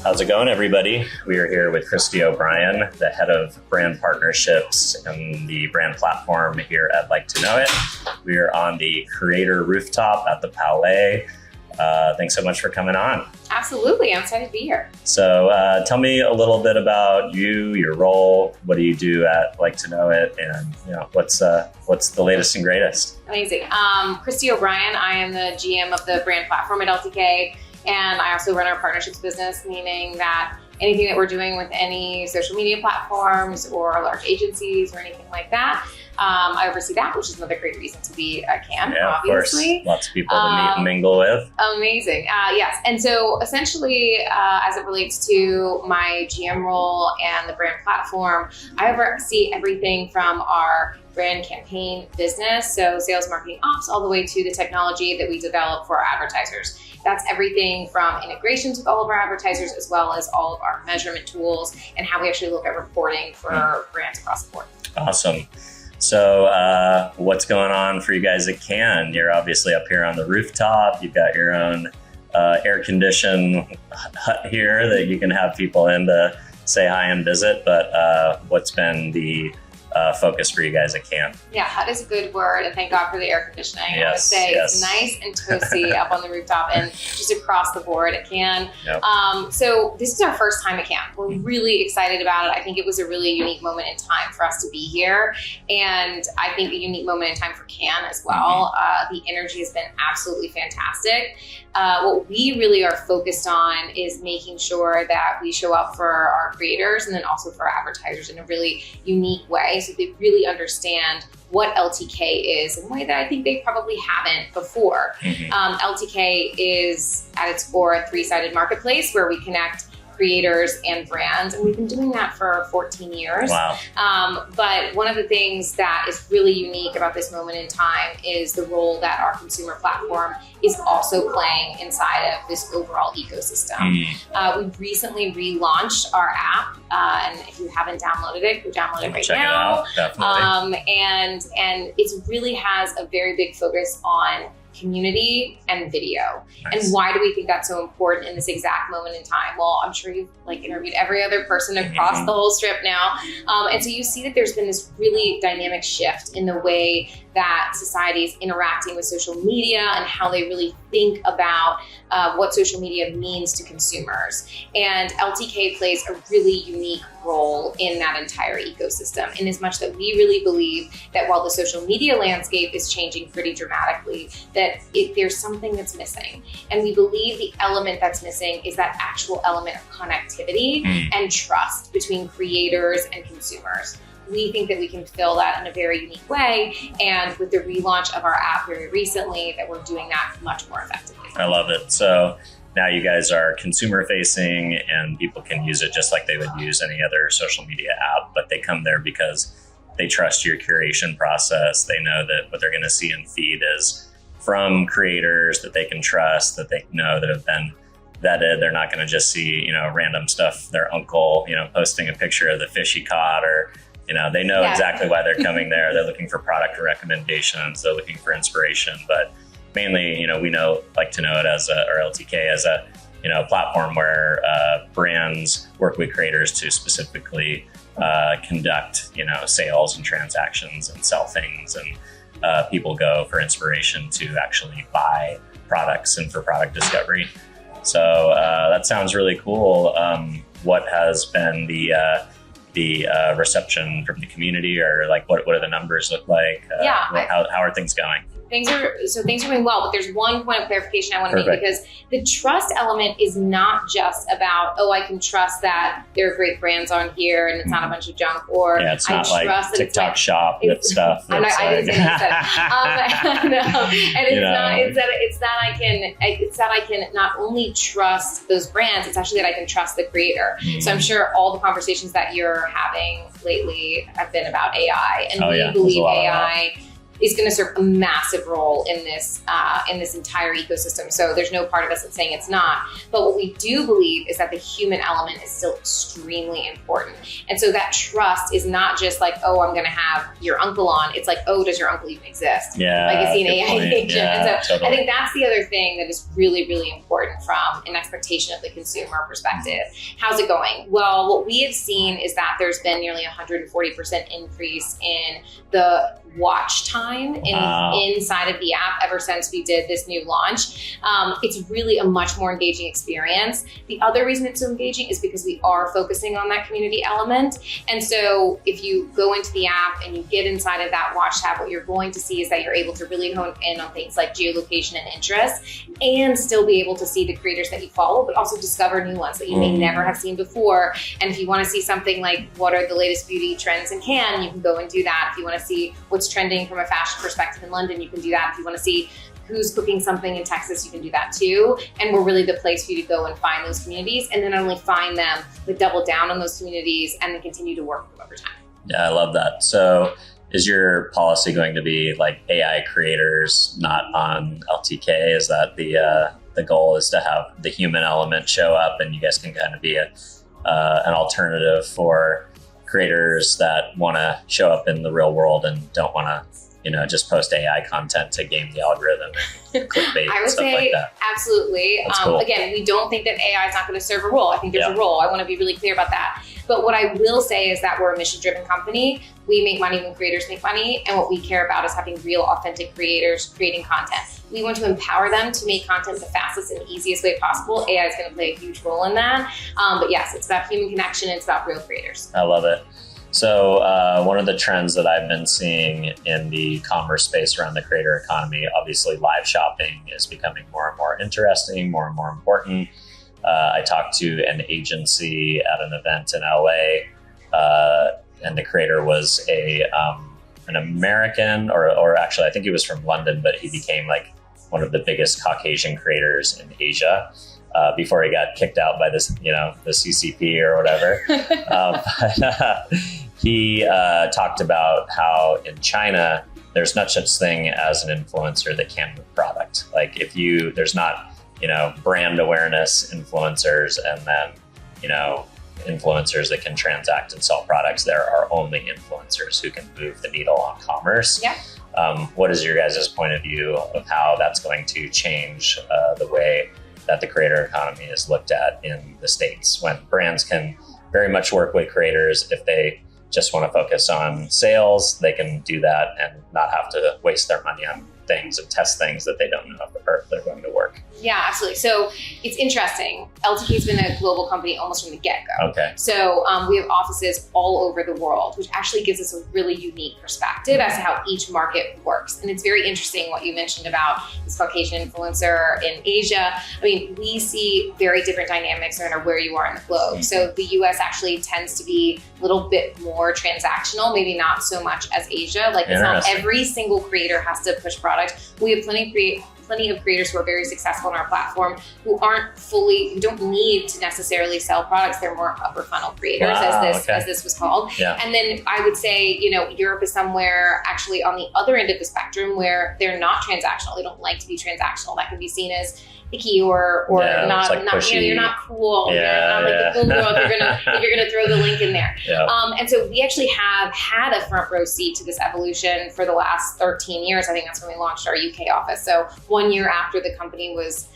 How's it going, everybody? We are here with Kristi Obrien, the head of brand partnerships and the brand platform here at Like to Know It. We are on the creator rooftop at the Palais. Thanks so much for coming on. Absolutely, I'm excited to be here. So tell me a little bit about you, your role. What do you do at Like to Know It, and what's the latest and greatest? Amazing. Kristi Obrien. I am the GM of the brand platform at LTK, and I also run our partnerships business, meaning that anything that we're doing with any social media platforms or large agencies or anything like that, I oversee that, which is another great reason to be at Cannes, obviously. Of course. Lots of people to meet and mingle with. Amazing. Yes. And so essentially, as it relates to my GM role and the brand platform, I oversee everything from our brand campaign business, so sales, marketing, ops, all the way to the technology that we develop for our advertisers. That's everything from integrations with all of our advertisers, as well as all of our measurement tools and how we actually look at reporting for brands across the board. Awesome. So what's going on for you guys at Cannes? You're obviously up here on the rooftop. You've got your own air-conditioned hut here that you can have people in to say hi and visit. But what's been the focus for you guys at Cannes? Yeah, hut is a good word, and thank God for the air conditioning. Yes, I would say yes. It's nice and toasty up on the rooftop and just across the board at Cannes. Yep. So this is our first time at Cannes. We're really excited about it. I think it was a really unique moment in time for us to be here, and I think a unique moment in time for Cannes as well. The energy has been absolutely fantastic. What we really are focused on is making sure that we show up for our creators and then also for our advertisers in a really unique way, so they really understand what LTK is in a way that I think they probably haven't before. LTK is at its core a three-sided marketplace where we connect creators and brands, and we've been doing that for 14 years. Wow. But one of the things that is really unique about this moment in time is the role that our consumer platform is also playing inside of this overall ecosystem. We recently relaunched our app, and if you haven't downloaded it, go download it right Check now. It out, definitely. And it really has a very big focus on community and video. Nice. And why do we think that's so important in this exact moment in time? Well, I'm sure you've interviewed every other person across the whole strip now. And so you see that there's been this really dynamic shift in the way that society is interacting with social media and how they really think about what social media means to consumers. And LTK plays a really unique role in that entire ecosystem, in as much that we really believe that while the social media landscape is changing pretty dramatically, that there's something that's missing. And we believe the element that's missing is that actual element of connectivity and trust between creators and consumers. We think that we can fill that in a very unique way, and with the relaunch of our app very recently, that we're doing that much more effectively. I love it. So now you guys are consumer facing and people can use it just like they would use any other social media app, but they come there because they trust your curation process. They know that what they're going to see in feed is from creators that they can trust, that they know that have been vetted. They're not going to just see, random stuff, their uncle, posting a picture of the fish he caught, or they know exactly why they're coming there. They're looking for product recommendations. They're looking for inspiration. But mainly, we know Like to Know It or LTK as a platform where brands work with creators to specifically conduct sales and transactions and sell things, and people go for inspiration to actually buy products and for product discovery. So that sounds really cool. What has been the reception from the community, or what do the numbers look like? How are things going? Things are going well, but there's one point of clarification I want to make, because the trust element is not just about, I can trust that there are great brands on here and it's not a bunch of junk, or it's not like TikTok shop with stuff. I didn't say that. No, and it's that I can not only trust those brands, it's actually that I can trust the creator. So I'm sure all the conversations that you're having lately have been about AI, and we believe AI is going to serve a massive role in this entire ecosystem. So there's no part of us that's saying it's not. But what we do believe is that the human element is still extremely important. And so that trust is not just like, oh, I'm going to have your uncle on. It's like, oh, does your uncle even exist? Yeah. Like, is he an AI agent? Yeah, and so totally. I think that's the other thing that is really, really important from an expectation of the consumer perspective. How's it going? Well, what we have seen is that there's been nearly 140% increase in the watch time inside of the app ever since we did this new launch. It's really a much more engaging experience. The other reason it's so engaging is because we are focusing on that community element. And so if you go into the app and you get inside of that watch tab, what you're going to see is that you're able to really hone in on things like geolocation and interest, and still be able to see the creators that you follow, but also discover new ones that you may never have seen before. And if you want to see something like what are the latest beauty trends in Cannes, you can go and do that. If you want to see what's trending from a fashion perspective in London, you can do that. If you want to see who's cooking something in Texas, you can do that too. And we're really the place for you to go and find those communities, and then not only find them, but double down on those communities and then continue to work with them over time. Yeah, I love that. So is your policy going to be like AI creators not on LTK? Is that the goal, is to have the human element show up and you guys can kind of be an alternative for creators that want to show up in the real world and don't want to, just post AI content to game the algorithm and clickbait I would and stuff say like that? absolutely. Cool. Again, we don't think that AI is not going to serve a role. I think there's a role. I want to be really clear about that. But what I will say is that we're a mission-driven company. We make money when creators make money. And what we care about is having real, authentic creators creating content. We want to empower them to make content the fastest and easiest way possible. AI is going to play a huge role in that. But yes, it's about human connection. It's about real creators. I love it. So one of the trends that I've been seeing in the commerce space around the creator economy, obviously live shopping is becoming more and more interesting, more and more important. I talked to an agency at an event in LA, and the creator was an American, or actually I think he was from London, but he became like one of the biggest Caucasian creators in Asia. Before he got kicked out by this, the CCP or whatever. He talked about how in China, there's not such thing as an influencer that can move product. Like there's not, brand awareness influencers and then, influencers that can transact and sell products. There are only influencers who can move the needle on commerce. Yeah. What is your guys' point of view of how that's going to change the way that the creator economy is looked at in the States, when brands can very much work with creators? If they just want to focus on sales, they can do that and not have to waste their money on things and test things that they don't know if they're going to work. Yeah, absolutely. So it's interesting. LTK has been a global company almost from the get-go. Okay. So we have offices all over the world, which actually gives us a really unique perspective as to how each market works. And it's very interesting what you mentioned about this Caucasian influencer in Asia. I mean, we see very different dynamics no matter where you are in the globe. So the US actually tends to be a little bit more transactional, maybe not so much as Asia. Like, it's not every single creator has to push product. We have plenty of creators who are very successful on our platform who don't need to necessarily sell products. They're more upper funnel creators, as this was called. Yeah. And then I would say, Europe is somewhere actually on the other end of the spectrum where they're not transactional. They don't like to be transactional. That can be seen as icky or not, you're not cool. You're not like the cool girl if you're gonna throw the link in there. Yeah. And so we actually have had a front row seat to this evolution for the last 13 years. I think that's when we launched our UK office. So 1 year after the company was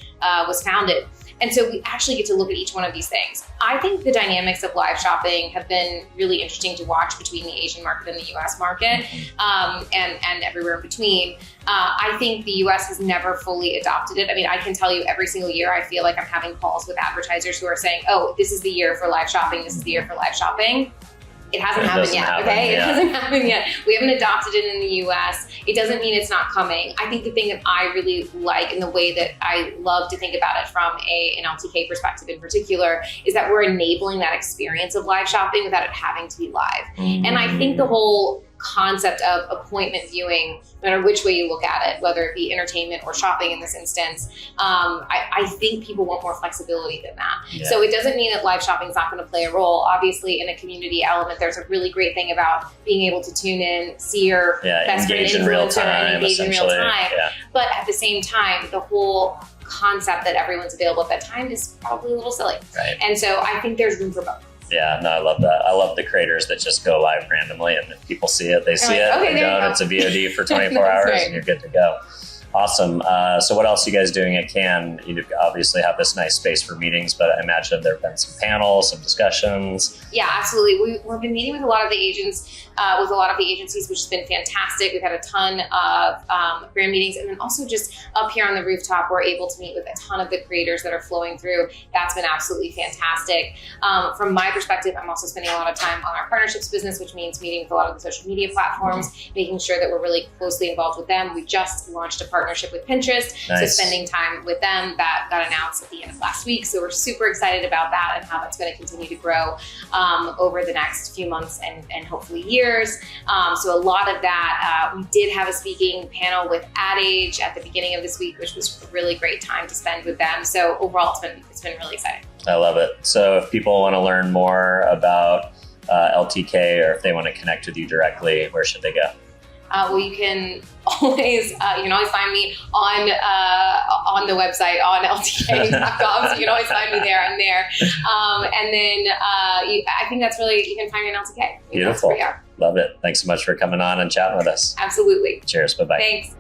founded. And so we actually get to look at each one of these things. I think the dynamics of live shopping have been really interesting to watch between the Asian market and the US market, and everywhere in between. I think the US has never fully adopted it. I mean, I can tell you every single year, I feel like I'm having calls with advertisers who are saying, oh, this is the year for live shopping. This is the year for live shopping. It hasn't happened yet, okay? It hasn't happened yet. We haven't adopted it in the US. It doesn't mean it's not coming. I think the thing that I really like, and the way that I love to think about it from an LTK perspective in particular, is that we're enabling that experience of live shopping without it having to be live. And I think the whole concept of appointment viewing, no matter which way you look at it, whether it be entertainment or shopping in this instance, I think people want more flexibility than that. Yeah. So it doesn't mean that live shopping is not going to play a role. Obviously, in a community element, there's a really great thing about being able to tune in, see your best friend influencer and engage in real time. Yeah. But at the same time, the whole concept that everyone's available at that time is probably a little silly. Right. And so I think there's room for both. Yeah, no, I love that. I love the creators that just go live randomly, and if people see it, they see it. Okay, they don't. It's a VOD for 24 hours, right. and you're good to go. Awesome. So what else are you guys doing at Cannes? You obviously have this nice space for meetings, but I imagine there have been some panels, some discussions. Yeah, absolutely. We've been meeting with a lot of the agents, with a lot of the agencies, which has been fantastic. We've had a ton of brand meetings, and then also just up here on the rooftop, we're able to meet with a ton of the creators that are flowing through. That's been absolutely fantastic. From my perspective, I'm also spending a lot of time on our partnerships business, which means meeting with a lot of the social media platforms, making sure that we're really closely involved with them. We just launched a partnership with Pinterest, Nice. So spending time with them, that got announced at the end of last week. So we're super excited about that and how that's going to continue to grow over the next few months and hopefully years. So a lot of that, we did have a speaking panel with Ad Age at the beginning of this week, which was a really great time to spend with them. So overall, it's been really exciting. I love it. So if people want to learn more about LTK, or if they want to connect with you directly, where should they go? Well, you can always find me on the website on ltk.com. So you can always find me there. I'm there. And then I think that's really, you can find me on LTK. Beautiful. Love it. Thanks so much for coming on and chatting with us. Absolutely. Cheers. Bye-bye. Thanks.